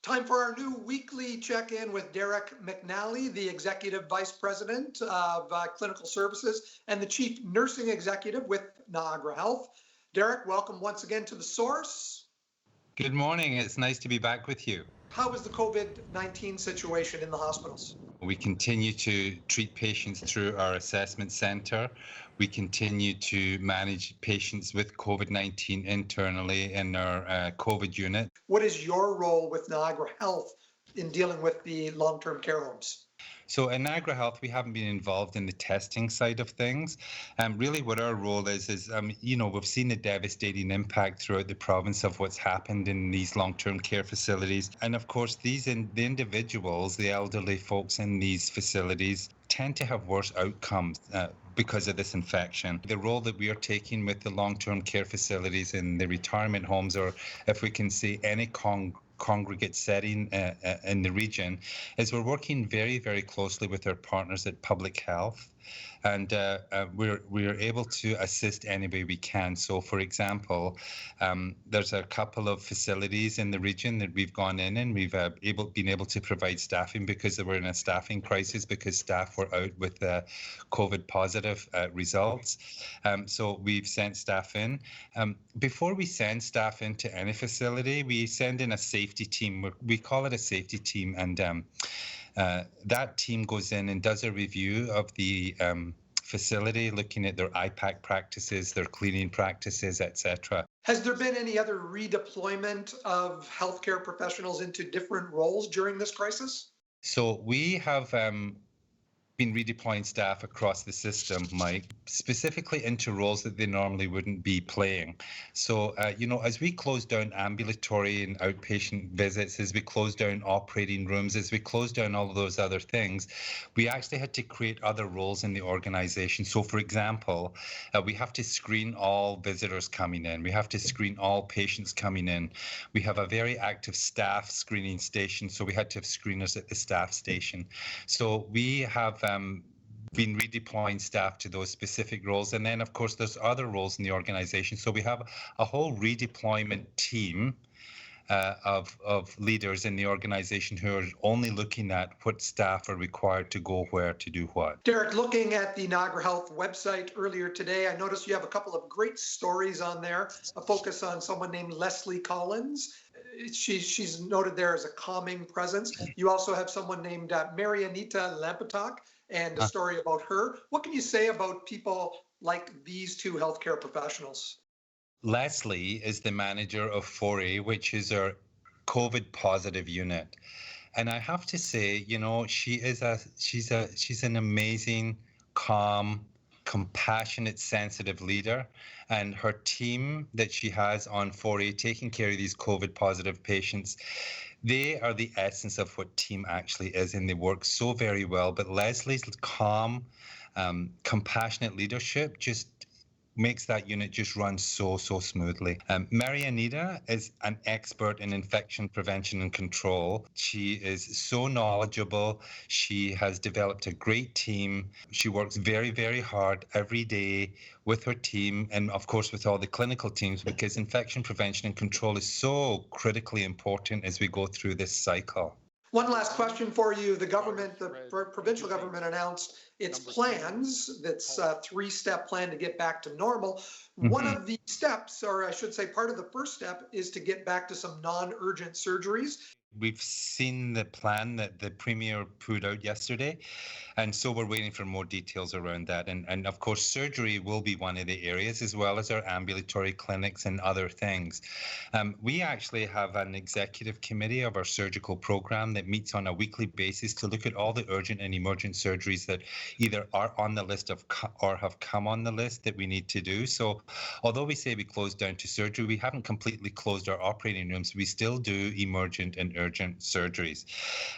Time for our new weekly check-in with Derek McNally, the Executive Vice President of Clinical Services and the Chief Nursing Executive with Niagara Health. Derek, welcome once again to The Source. Good morning. It's nice to be back with you. How is the COVID-19 situation in the hospitals? We continue to treat patients through our assessment centre. We continue to manage patients with COVID-19 internally in our COVID unit. What is your role with Niagara Health in dealing with the long-term care homes? So in Niagara Health, we haven't been involved in the testing side of things. Really what our role is we've seen the devastating impact throughout the province of what's happened in these long-term care facilities. And of course, the individuals, the elderly folks in these facilities, tend to have worse outcomes because of this infection. The role that we are taking with the long-term care facilities in the retirement homes, or if we can say any congregate setting in the region, is we're working very, very closely with our partners at Public Health, and we're able to assist any way we can. So, for example, there's a couple of facilities in the region that we've gone in and we've been able to provide staffing because we're in a staffing crisis because staff were out with COVID positive results. So we've sent staff in. Before we send staff into any facility, we send in a safety team. We call it a safety team, and that team goes in and does a review of the facility, looking at their IPAC practices, their cleaning practices, etc. Has there been any other redeployment of healthcare professionals into different roles during this crisis? So we have been redeploying staff across the system, Mike, specifically into roles that they normally wouldn't be playing. So, as we close down ambulatory and outpatient visits, as we close down operating rooms, as we close down all of those other things, we actually had to create other roles in the organization. So, for example, we have to screen all visitors coming in. We have to screen all patients coming in. We have a very active staff screening station, so we had to have screeners at the staff station. So we have been redeploying staff to those specific roles. And then, of course, there's other roles in the organization. So we have a whole redeployment team of leaders in the organization who are only looking at what staff are required to go where to do what. Derek, looking at the Niagara Health website earlier today, I noticed you have a couple of great stories on there, a focus on someone named Leslie Collins. She's noted there as a calming presence. You also have someone named Mary Anita Lampetok and a story about her. What can you say about people like these two healthcare professionals? Leslie is the manager of 4A, which is our COVID positive unit. And I have to say, she's an amazing, calm, compassionate, sensitive leader. And her team that she has on 4A taking care of these COVID positive patients, they are the essence of what team actually is, and they work so very well. But Leslie's calm, compassionate leadership just makes that unit just run so smoothly. Mary Anita is an expert in infection prevention and control. She is so knowledgeable. She has developed a great team. She works very, very hard every day with her team and, of course, with all the clinical teams, because infection prevention and control is so critically important as we go through this cycle. One last question for you. The provincial government announced its plans, its three-step plan to get back to normal. Mm-hmm. One of the steps, or I should say part of the first step, is to get back to some non-urgent surgeries. We've seen the plan that the Premier put out yesterday, and so we're waiting for more details around that. And of course, surgery will be one of the areas, as well as our ambulatory clinics and other things. We actually have an executive committee of our surgical program that meets on a weekly basis to look at all the urgent and emergent surgeries that either are on the list or have come on the list that we need to do. So although we say we closed down to surgery, we haven't completely closed our operating rooms. We still do emergent and urgent surgeries.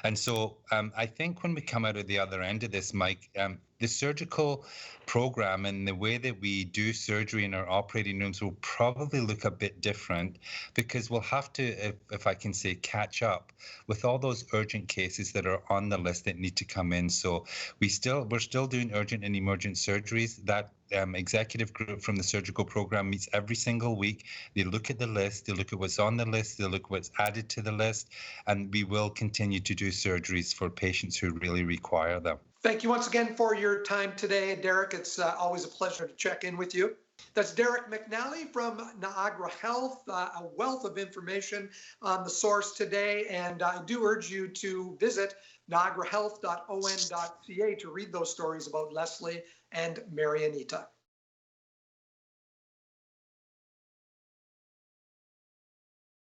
And so I think when we come out of the other end of this, Mike, the surgical program and the way that we do surgery in our operating rooms will probably look a bit different, because we'll have to, if I can say, catch up with all those urgent cases that are on the list that need to come in. So we're still doing urgent and emergent surgeries. That executive group from the surgical program meets every single week. They look at the list, they look at what's on the list, they look at what's added to the list, and we will continue to do surgeries for patients who really require them. Thank you once again for your time today, Derek. It's always a pleasure to check in with you. That's Derek McNally from Niagara Health, a wealth of information on the source today. And I do urge you to visit niagarahealth.on.ca to read those stories about Leslie and Mary Anita.